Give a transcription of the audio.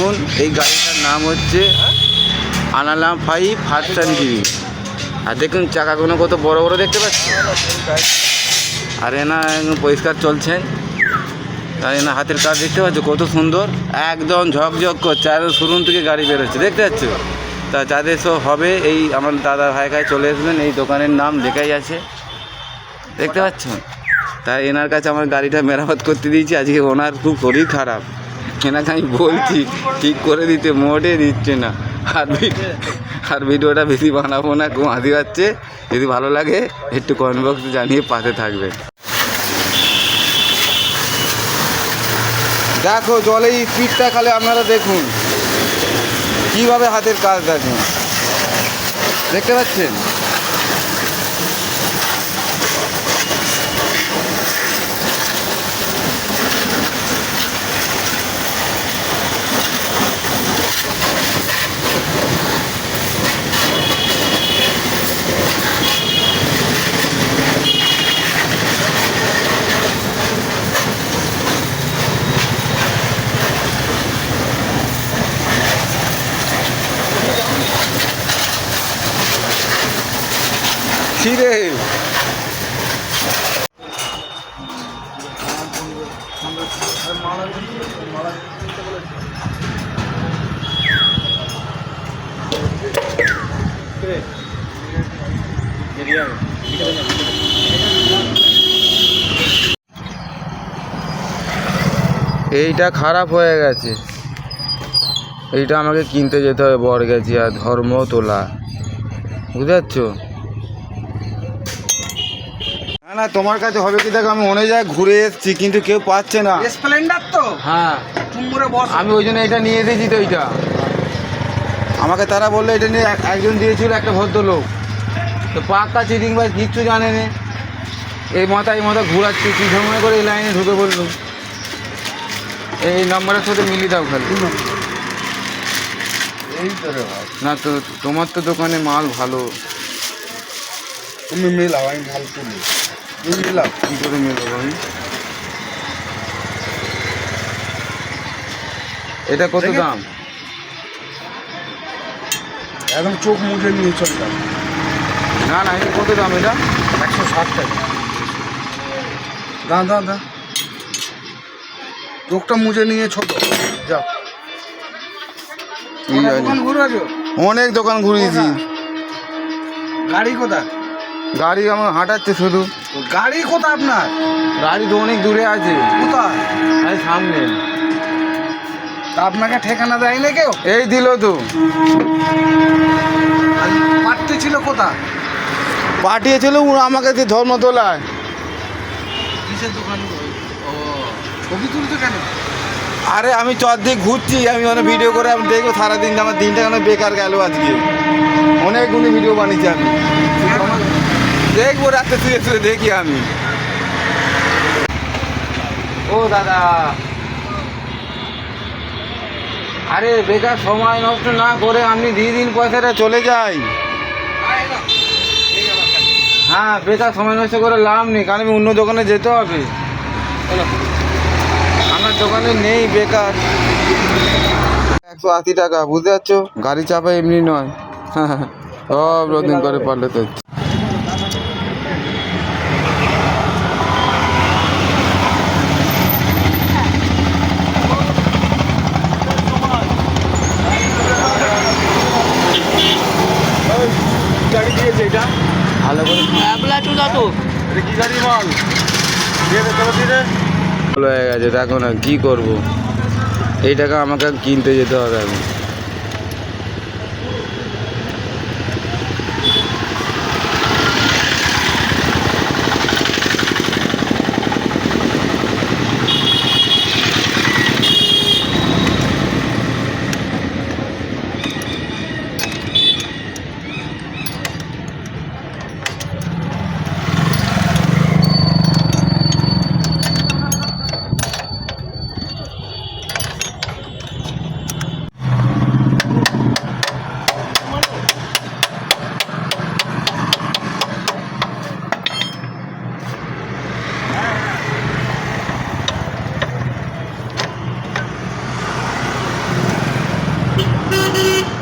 দেখুন এই গাড়িটার নাম হচ্ছে আনালাম 5 ভার্সন জিবি। আর দেখুন চাকাগুলো কত বড় বড় দেখতে পাচ্ছি। আর এনা পরিষ্কার চলছেন। আর এনা হাতের কাজ দেখতে পাচ্ছ কত সুন্দর, একদম ঝকঝক করছে। আর শোরুম থেকে গাড়ি বেরোচ্ছে দেখতে পাচ্ছ। তা যাদের সব হবে এই আমার দাদা ভাই কাছে চলে আসবেন, এই দোকানের নাম লেখাই আছে দেখতে পাচ্ছ। তাই এনার কাছে আমার গাড়িটা মেরামত করতে দিয়েছি। আজকে ওনার খুব শরীর খারাপ, এনাকে আমি বলছি ঠিক করে দিতে, মোটে দিচ্ছে না। আর ভিডিওটা বেশি বানাবো না, খুব হাসি পাচ্ছে। যদি ভালো লাগে একটু কমেন্ট বক্সে জানিয়ে পাশে থাকবেন। দেখো জলে স্পিডটা খালি আপনারা দেখুন কীভাবে হাতের কাজ দেখুন, দেখতে পাচ্ছেন। ছিঁড়ে এইটা খারাপ হয়ে গেছে, এইটা আমাকে কিনতে যেতে হবে বরগাছিয়া ধর্মতলা, বুঝতে পারছো। না না তোমার কাছে হবে কি দেখো, আমি অনেক জায়গায় ঘুরে এসেছি কিন্তু কেউ পাচ্ছে না। স্প্লেন্ডার তো হ্যাঁ আমি ওই জন্য এটা নিয়ে এসেছি। তো এইটা আমাকে তারা বললো এটা নিয়ে একজন দিয়েছিল, একটা ভদ্রলোক। তো পাক্কা চিটিং ভাই কিচ্ছু জানে না, এই মাথায় ঘোরাচ্ছি কী সময় করে এই লাইনে ঢুকে বললো। এই নম্বরের সাথে মিলিয়ে দাও খালি। এই তো রে ভাই, না তো তোমার তো দোকানে মাল ভালো, তুমি মিলাও, আমি মাল তুলি, তুমি মিলাও। কী করে মেলাবো আমি? এটা কত দাম? একদম চোখ মুখে নিয়ে চলে যাও। না না এটা কত দাম? এটা 160 টাকা। দাঁড়া দাঁড়া দাঁড়া, চোখটা মুছে নিয়ে ছোট যাও। ঠিক আছে। দোকান ঘুরে আছো? অনেক দোকান ঘুরিয়েছি। গাড়ি কোথা? গাড়ি আমার হাঁটাচ্ছে শুধু। গাড়ি কোথা আপনার? গাড়ি তো অনেক দূরে আছে, কোথায়? এই সামনে। তা আপনাকে ঠিকানা দেয় না কেউ? এই দিল তো। পাঠতে ছিল কোথা? পাঠিয়েছিল আমাকে ধর্মতলায়। কিসের দোকান? ও ছবি তুলছো কেন? আরে আমি চর দিয়ে ঘুরছি, আমি অনেক ভিডিও করে আমি দেখবো সারাদিন আমার দিনটা কেন বেকার গেল আজকে। অনেকগুলো ভিডিও বানিয়েছি আমি, দেখবো রাত্রে শুয়ে শুয়ে দেখি আমি। ও দাদা, আরে বেকার সময় নষ্ট না করে আপনি দিয়ে দিন, পয়সাটা চলে যাই। হ্যাঁ বেকার সময় নষ্ট করে লাভ নেই, কারণ আমি অন্য দোকানে যেতে হবে। আমার দোকানে নেই, বেকার। 180 টাকা, বুঝতে পারছো। গাড়ি চাপা এমনি নয়, সব নতুন করে পারলে তো। গাড়ি দিয়েছে এটা ভালো করে কি গাড়ি মাল দিয়ে দে, চলো দিয়ে দে। ভালো হয়ে গেছে, দেখো না কী করবো। এই টাকা আমাকে কিনতে যেতে হবে এখন। না